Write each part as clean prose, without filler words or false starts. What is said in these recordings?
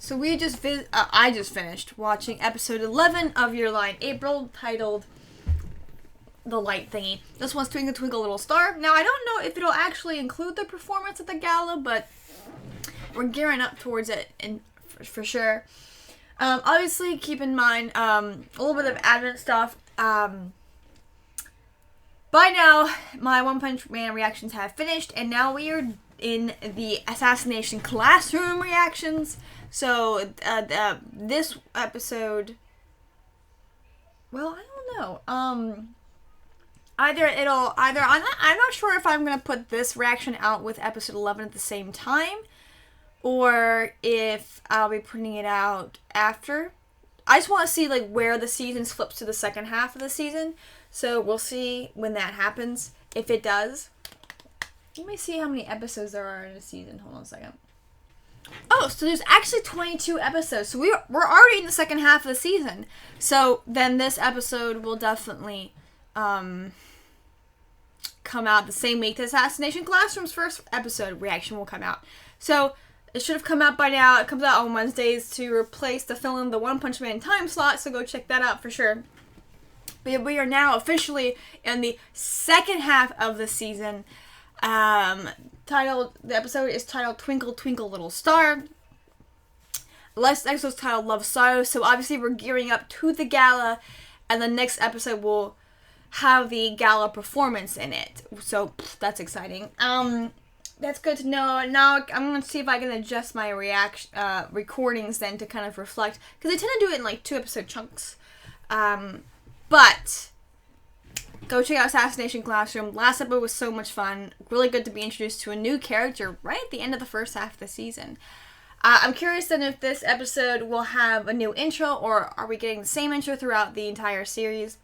So I just finished watching episode 11 of Your Lie in April, titled The Light Thingy. This one's Twinkle Twinkle Little Star. Now, I don't know if it'll actually include the performance at the gala, but we're gearing up towards it for sure. Obviously, keep in mind a little bit of advent stuff. By now, my One Punch Man reactions have finished, and now we are in the assassination classroom reactions. So, this episode, well, I don't know. I'm not sure if I'm going to put this reaction out with episode 11 at the same time, or if I'll be putting it out after. I just want to see, like, where the season flips to the second half of the season. So, we'll see when that happens, if it does. Let me see how many episodes there are in a season. Hold on a second. Oh, so there's actually 22 episodes. So we're already in the second half of the season. So then this episode will definitely come out the same week the Assassination Classroom's first episode reaction will come out. So it should have come out by now. It comes out on Wednesdays to replace the film The One Punch Man time slot. So go check that out for sure. But we are now officially in the second half of the season. The episode is titled Twinkle Twinkle Little Star. The last episode is titled Love Sorrow. So obviously we're gearing up to the gala, and the next episode will have the gala performance in it. So that's exciting. That's good to know. Now I'm gonna see if I can adjust my recordings then to kind of reflect, because I tend to do it in like 2-episode chunks. But go check out Assassination Classroom. Last episode was so much fun. Really good to be introduced to a new character right at the end of the first half of the season. I'm curious then if this episode will have a new intro, or are we getting the same intro throughout the entire series?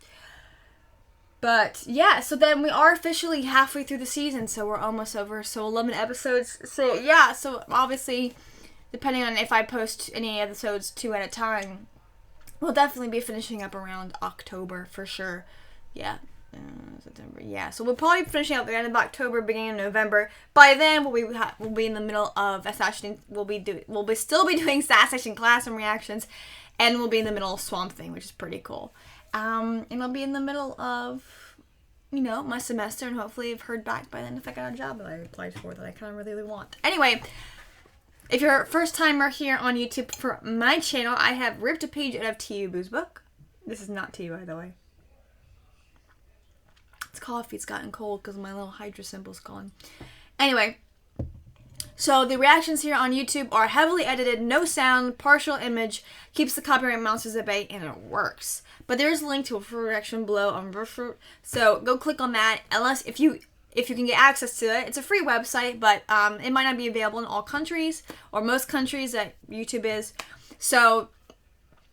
But yeah, so then we are officially halfway through the season, so we're almost over. So 11 episodes. So yeah, so obviously, depending on if I post any episodes 2 at a time, we'll definitely be finishing up around October for sure. Yeah. September. Yeah, so we'll probably be finishing out the end of October, beginning of November. By then, we'll be in the middle of assassination. We'll still be doing Assassination Classroom reactions, and we'll be in the middle of Swamp Thing, which is pretty cool. And I'll be in the middle of, my semester, and hopefully I've heard back by then if I got a job that I applied for that I kind of really want. Anyway, if you're a first timer here on YouTube for my channel, I have ripped a page out of T.U. Boo's book. This is not T.U., by the way. It's coffee. It's gotten cold because my little Hydra symbol's gone. Anyway, so the reactions here on YouTube are heavily edited, no sound, partial image, keeps the copyright monsters at bay, and it works. But there's a link to a full reaction below on Verfruit, so go click on that. Unless if you can get access to it, it's a free website, but it might not be available in all countries or most countries that YouTube is. So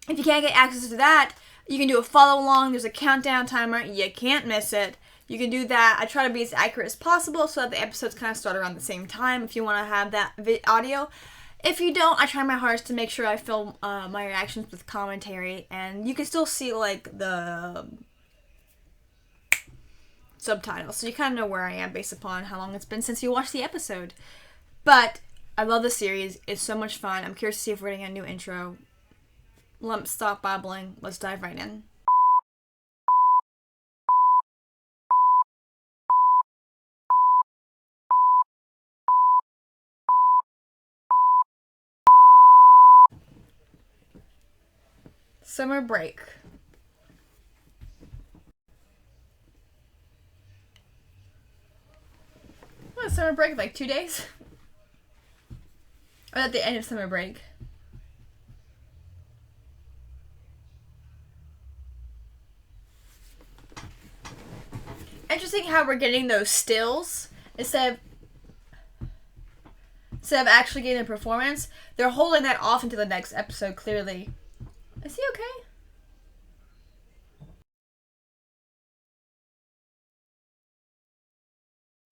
if you can't get access to that, you can do a follow along. There's a countdown timer. You can't miss it. You can do that. I try to be as accurate as possible so that the episodes kind of start around the same time if you want to have that audio. If you don't, I try my hardest to make sure I film my reactions with commentary, and you can still see like the subtitles, so you kind of know where I am based upon how long it's been since you watched the episode. But I love the series. It's so much fun. I'm curious to see if we're getting a new intro. Stop babbling. Let's dive right in. Summer break. What, summer break? Like 2 days? Or at the end of summer break? Interesting how we're getting those stills instead of actually getting a performance. They're holding that off into the next episode, clearly. Is he okay?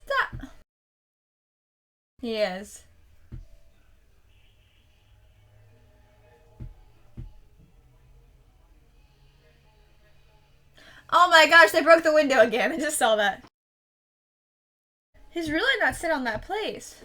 Stop. He is. Oh my gosh, they broke the window again. I just saw that. He's really not sit on that place.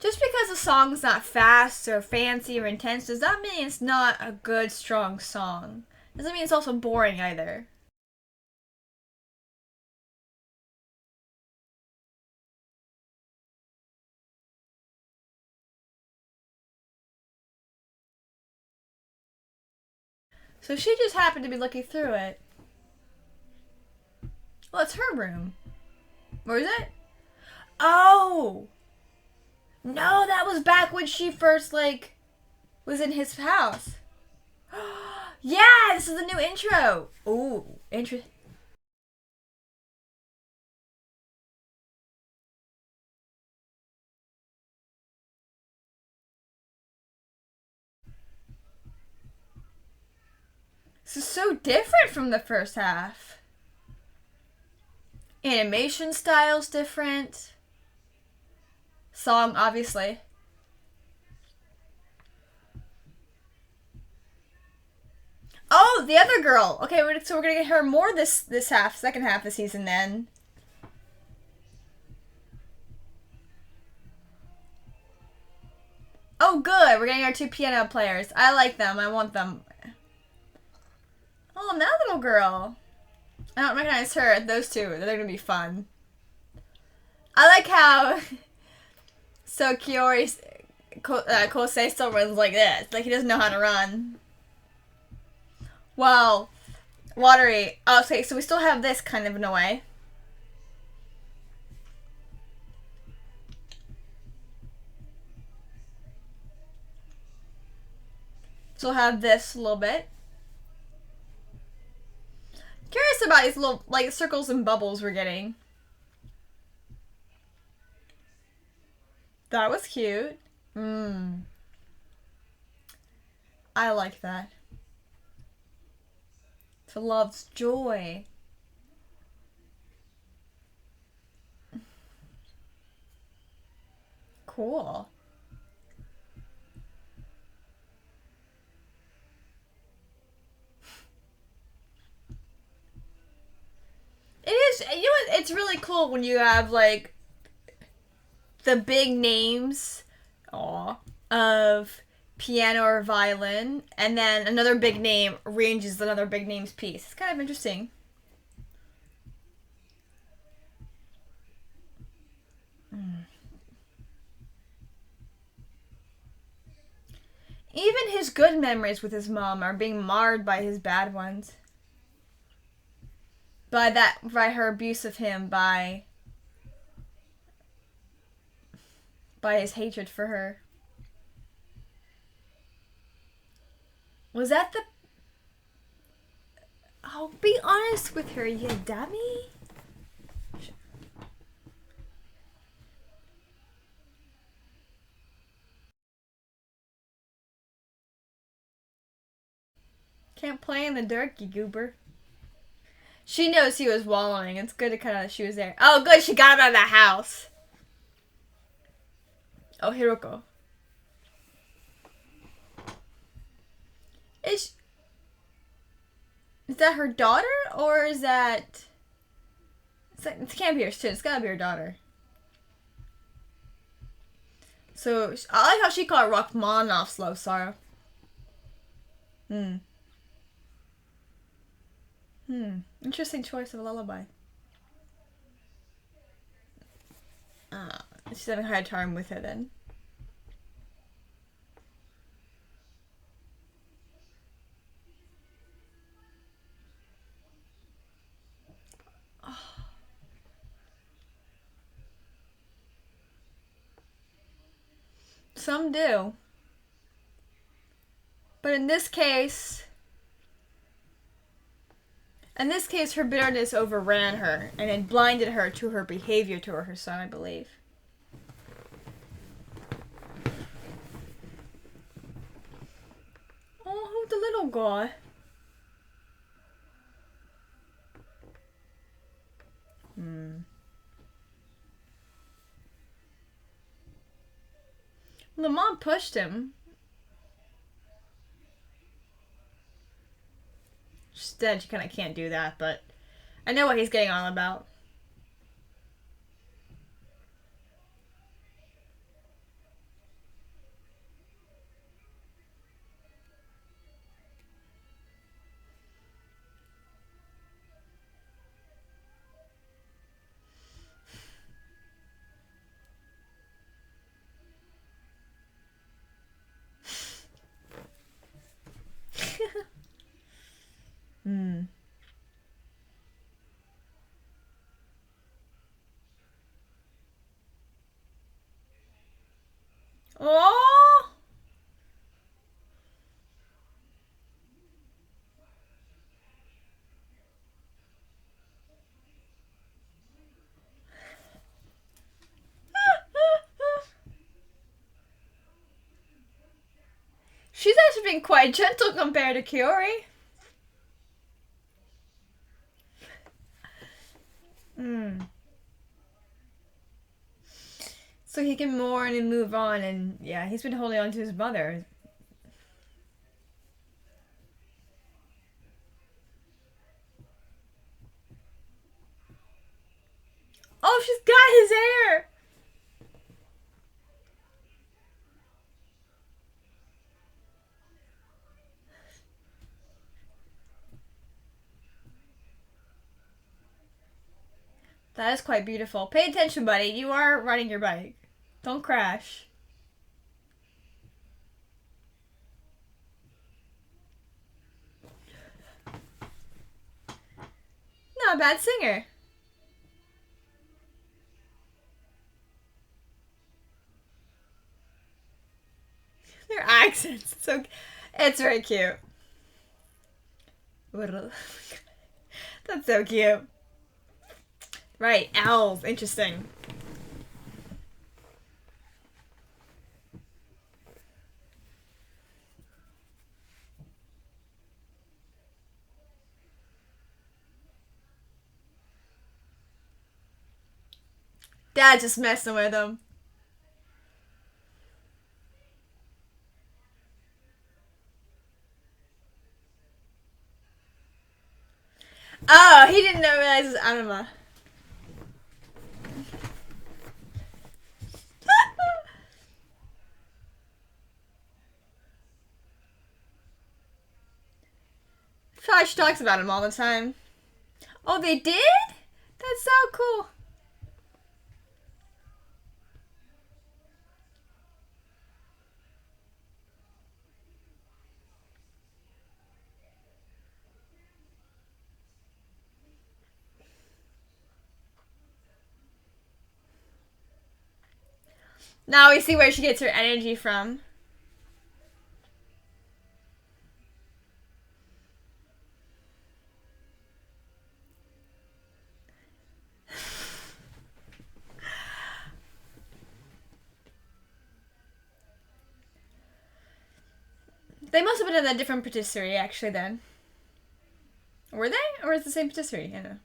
Just because a song's not fast or fancy or intense does not mean it's not a good, strong song. Doesn't mean it's also boring either. So she just happened to be looking through it. Well, it's her room. Where is it? Oh! No, that was back when she first, was in his house. Yeah, this is the new intro. Ooh, intro. This is so different from the first half. Animation style's different. Song, obviously. Oh, the other girl. Okay, so we're gonna get her more this second half of the season then. Oh, good. We're getting our 2 piano players. I like them. I want them. Oh, and that little girl. I don't recognize her. Those two. They're gonna be fun. I like how so Kosei still runs like this. Like he doesn't know how to run. Well, Watery. Oh, okay, so we still have this kind of in a way. Still have this a little bit. Curious about these little, circles and bubbles we're getting. That was cute. I like that. To love's joy. Cool. It is, you know what, it's really cool when you have, the big names of piano or violin, and then another big name arranges another big name's piece. It's kind of interesting. Even his good memories with his mom are being marred by his bad ones. By her abuse of him, by his hatred for her. Was that the... Oh, be honest with her, you dummy. Can't play in the dirt, you goober. She knows he was wallowing. It's good to cut out that she was there. Oh, good, she got him out of the house. Oh, Hiroko. Is that her daughter, or is that... It can't be her sister. It's gotta be her daughter. So, I like how she called Rachmaninoff's Love Sorrow. Interesting choice of a lullaby. She's having a hard time with it then. Some do. But in this case, her bitterness overran her and it blinded her to her behavior toward her son, I believe. Oh, who's the little guy? The mom pushed him. She's dead, she kind of can't do that, but I know what he's getting on about. She's actually been quite gentle compared to Kiori. So he can mourn and move on, and yeah, he's been holding on to his mother. Oh, she's got his hair! That is quite beautiful. Pay attention, buddy. You are riding your bike. Don't crash. Not a bad singer. Their accents. So it's very cute. That's so cute. Right, owls. Interesting. Dad's just messing with him. Oh, he didn't realize it was Anima. Josh talks about him all the time. Oh, they did? That's so cool. Now we see where she gets her energy from. They must have been in a different patisserie, actually, then. Were they? Or is it the same patisserie? I don't know.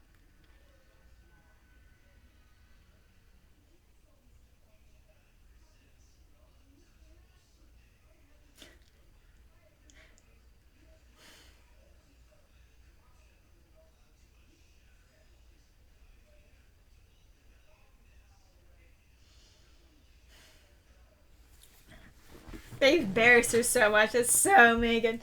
They embarrassed her so much. That's so Megan.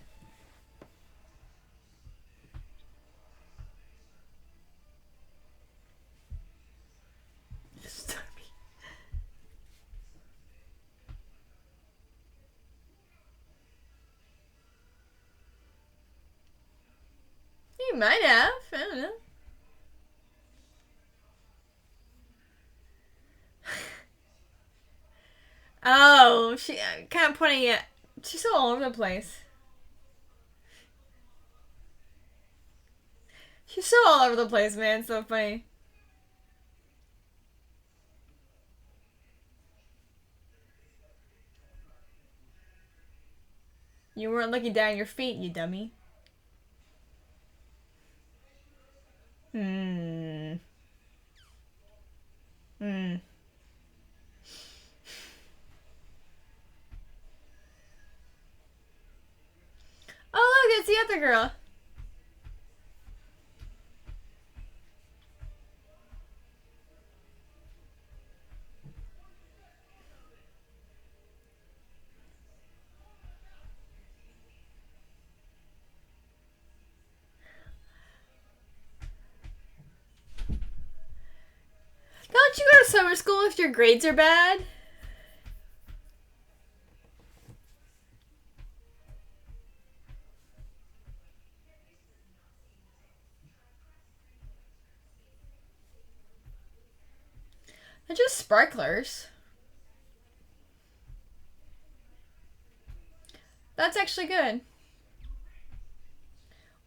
He might have. I don't know. Oh, she kind of pointing at. She's so all over the place. She's so all over the place, man. It's so funny. You weren't looking down your feet, you dummy. Hmm. Hmm. Oh, look, it's the other girl. Don't you go to summer school if your grades are bad? They're just sparklers. That's actually good.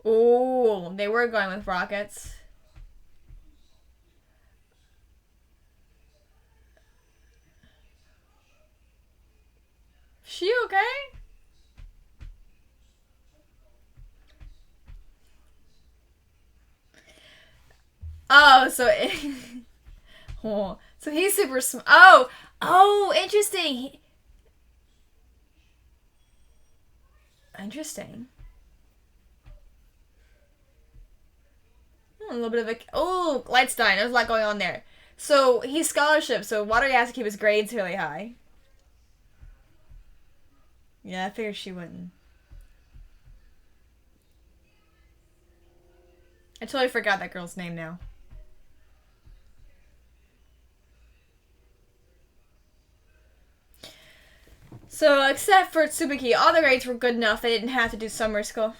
Oh, they were going with rockets. She okay? Oh, so oh, so he's super smart. Oh, interesting. Interesting. A little bit of a Lightstein. There's a lot going on there. So he's scholarship. So Watery has to keep his grades really high. Yeah, I figured she wouldn't. I totally forgot that girl's name now. So, except for Tsubuki, all the grades were good enough. They didn't have to do summer school.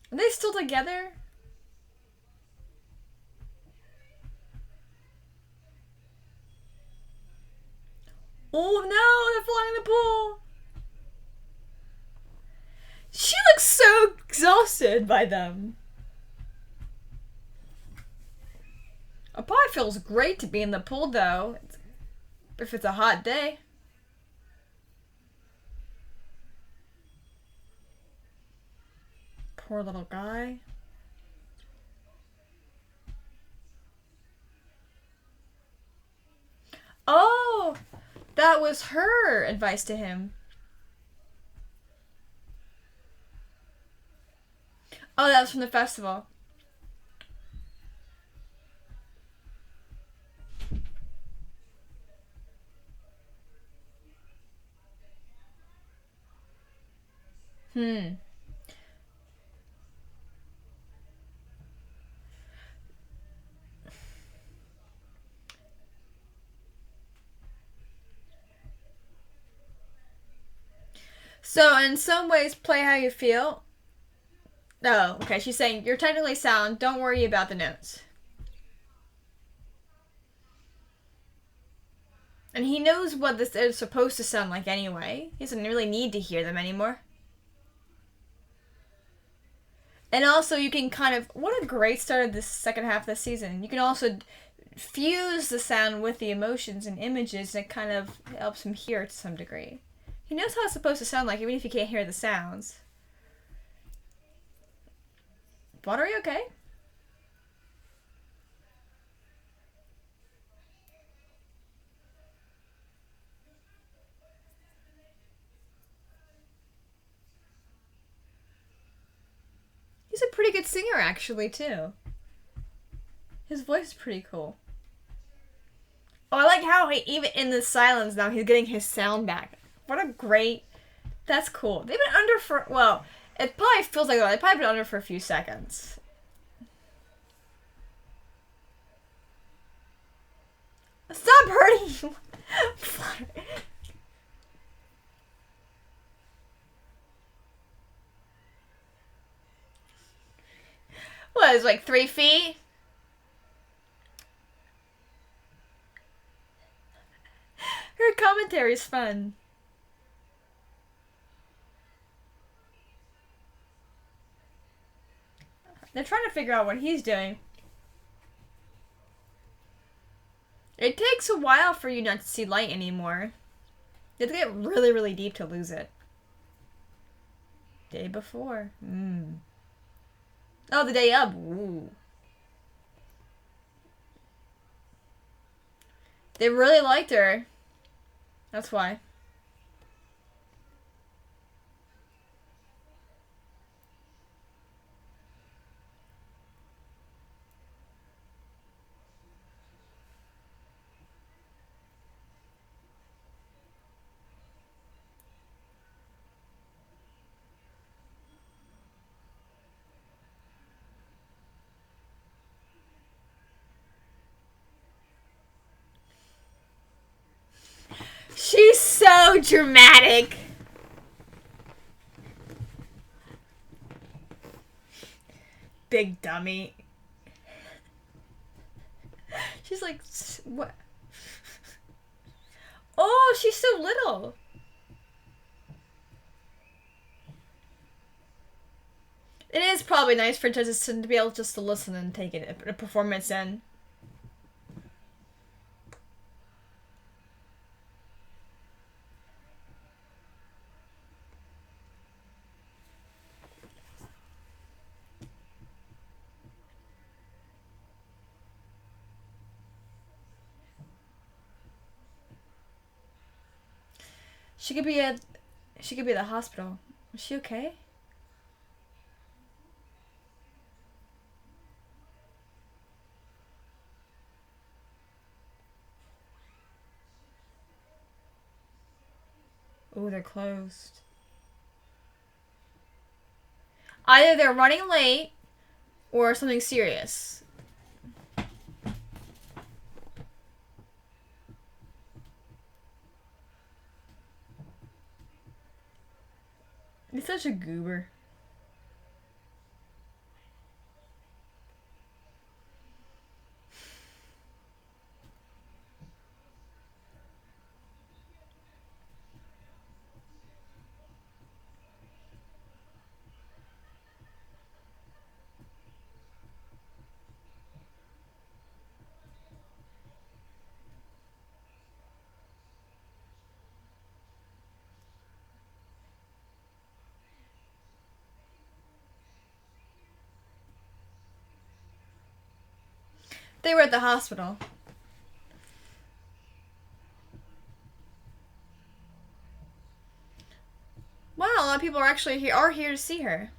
Are they still together? Oh no, they're flying in the pool. She looks so exhausted by them. It probably feels great to be in the pool though, if it's a hot day. Poor little guy. Oh, that was her advice to him. Oh, that was from the festival. So, in some ways, play how you feel. Oh, okay. She's saying, you're technically sound. Don't worry about the notes. And he knows what this is supposed to sound like anyway. He doesn't really need to hear them anymore. And also, you can kind of... What a great start of this second half of the season. You can also fuse the sound with the emotions and images, and it kind of helps him hear to some degree. He knows how it's supposed to sound like, even if you can't hear the sounds. But are you okay? He's a pretty good singer, actually, too. His voice is pretty cool. Oh, I like how even in the silence now, he's getting his sound back. What a great... That's cool. They've been under for... Well, it probably feels like they've probably been under for a few seconds. Stop hurting you! What, it's like 3 feet? Her commentary's fun. They're trying to figure out what he's doing. It takes a while for you not to see light anymore. You have to get really, really deep to lose it. Day before. Oh, the day of. Ooh. They really liked her. That's why. She's so dramatic. Big dummy. She's like, what? Oh, she's so little. It is probably nice for judges to be able just to listen and take it, a performance in. She could be at the hospital. Is she okay? Oh, they're closed. Either they're running late or something serious. He's such a goober. They were at the hospital. Wow, a lot of people are actually here to see her.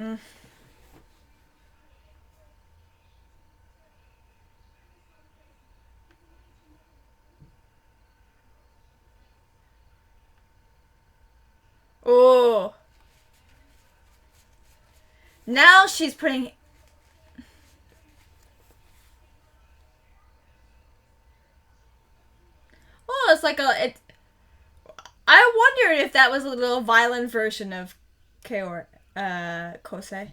Mm. Oh. Now she's putting... Oh, it's like a... I wondered if that was a little violent version of Kosei.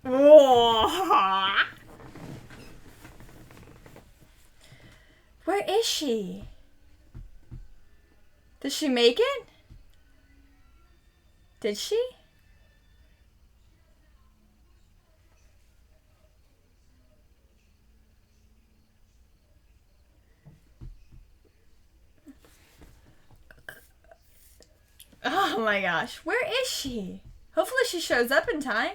Oh. Where is she? Did she make it? Did she? Oh my gosh. Where is she? Hopefully she shows up in time.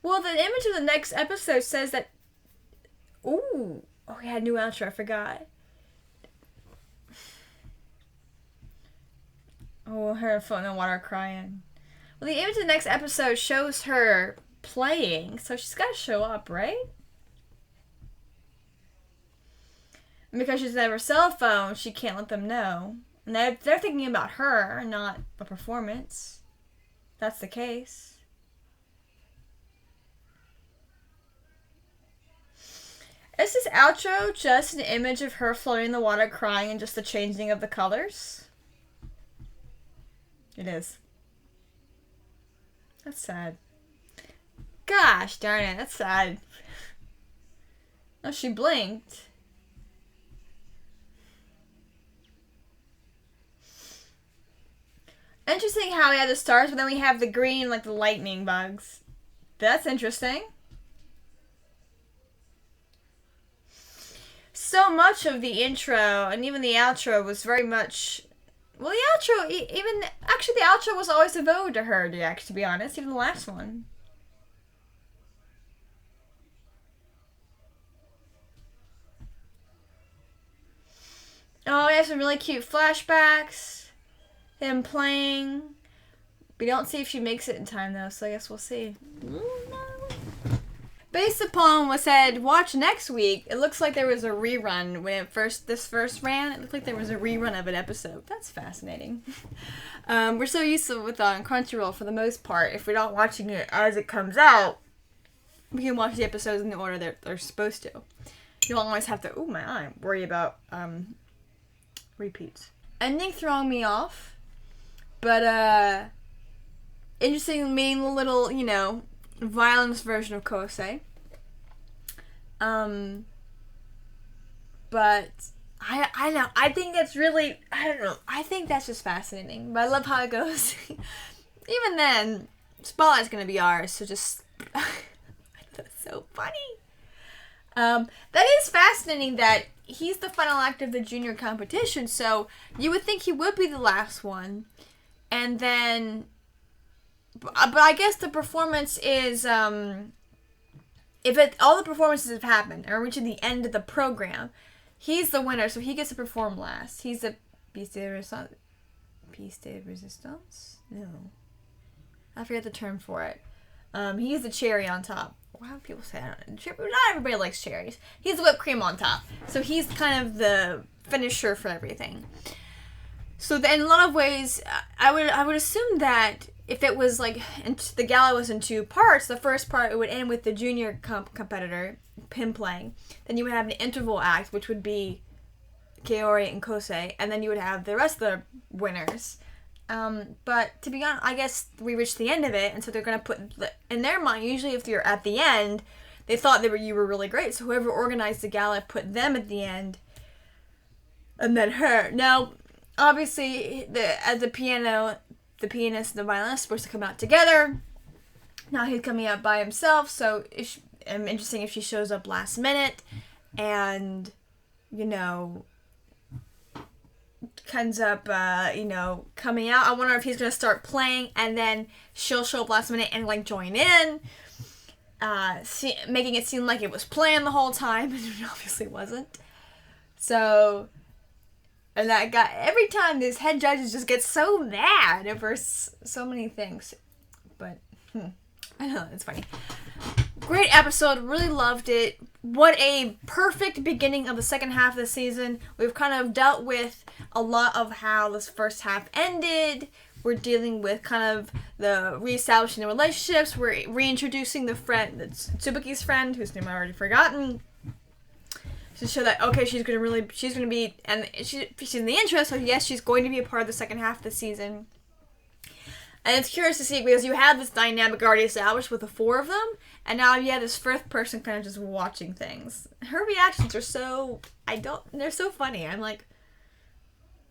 Well, the image of the next episode says that... Ooh. Oh, we had a new outro. I forgot. Oh, her phone and water crying. Well, the image of the next episode shows her playing, so she's got to show up, right? And because she's at her cell phone, she can't let them know. And they're thinking about her, not the performance. That's the case. Is this outro just an image of her floating in the water crying and just the changing of the colors? It is. That's sad. Gosh darn it, that's sad. Oh, she blinked. Interesting how we have the stars, but then we have the green, like the lightning bugs. That's interesting. So much of the intro and even the outro was very much Well, the outro, even actually, the outro was always devoted to her. To be honest, even the last one. Oh, we have some really cute flashbacks. Him playing. We don't see if she makes it in time though, so I guess we'll see. Based upon what said watch next week, it looks like there was a rerun when this first ran. It looked like there was a rerun of an episode. That's fascinating. We're so used to with Crunchyroll for the most part. If we're not watching it as it comes out, we can watch the episodes in the order they're supposed to. You don't always have to. Oh my eye! Worry about repeats. Ending throwing me off, but interesting, mean little violence version of Kosei. But I don't know. I think that's really, I don't know. I think that's just fascinating. But I love how it goes. Even then, Spotlight's gonna be ours. So just, that's so funny. That is fascinating that he's the final act of the junior competition. So you would think he would be the last one, and then. But I guess the performance is, all the performances have happened and are reaching the end of the program, he's the winner, so he gets to perform last. He's the piece de resistance? No. I forget the term for it. He's the cherry on top. Why do people say that? Not everybody likes cherries. He's the whipped cream on top. So he's kind of the finisher for everything. So in a lot of ways, I would assume that if it was like the gala was in two parts, the first part it would end with the junior competitor, him playing. Then you would have an interval act, which would be Kaori and Kosei, and then you would have the rest of the winners. But to be honest, I guess we reached the end of it, and so they're gonna put in their mind. Usually, if you're at the end, they thought you were really great, so whoever organized the gala put them at the end, and then her. Now, obviously, the pianist and the violinist are supposed to come out together. Now he's coming out by himself, so it's interesting if she shows up last minute and, ends up, coming out. I wonder if he's going to start playing and then she'll show up last minute and, join in, making it seem like it was planned the whole time, and it obviously wasn't. So... And that guy, every time these head judges just get so mad over so many things. But, I know, it's funny. Great episode, really loved it. What a perfect beginning of the second half of the season. We've kind of dealt with a lot of how this first half ended. We're dealing with kind of the reestablishing the relationships. We're reintroducing the friend, Tsubuki's friend, whose name I've already forgotten. To show that, okay, she's gonna be, and she's in the intro, so yes, she's going to be a part of the second half of the season. And it's curious to see, because you have this dynamic already established with the four of them, and now you have this fifth person kind of just watching things. Her reactions are they're so funny. I'm like,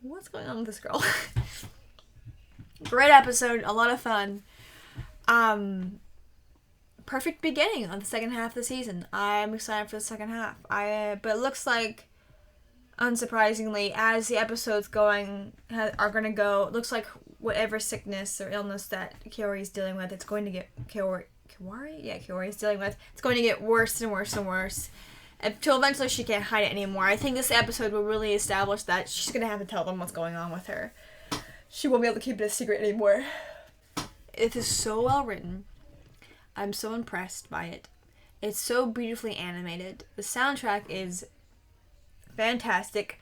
what's going on with this girl? Great episode, a lot of fun. Perfect beginning on the second half of the season. I'm excited for the second half. But it looks like, unsurprisingly, as the episodes are going to go, it looks like whatever sickness or illness that Kaori's dealing with, it's going to get Kaori's dealing with, it's going to get worse and worse and worse until eventually she can't hide it anymore. I think this episode will really establish that she's going to have to tell them what's going on with her. She won't be able to keep it a secret anymore. It is so well written. I'm so impressed by it. It's so beautifully animated. The soundtrack is fantastic.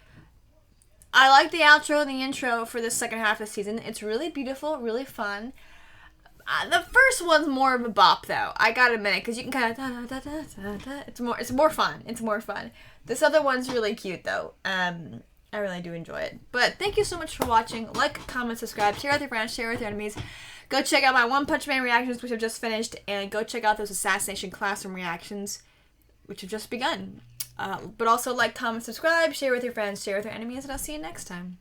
I like the outro and the intro for the second half of the season. It's really beautiful, really fun. The first one's more of a bop, though. I gotta admit it, because you can kind of It's more fun. It's more fun. This other one's really cute, though. I really do enjoy it. But thank you so much for watching. Like, comment, subscribe, share with your friends, share with your enemies. Go check out my One Punch Man reactions, which have just finished, and go check out those Assassination Classroom reactions, which have just begun. But also like, comment, subscribe, share with your friends, share with your enemies, and I'll see you next time.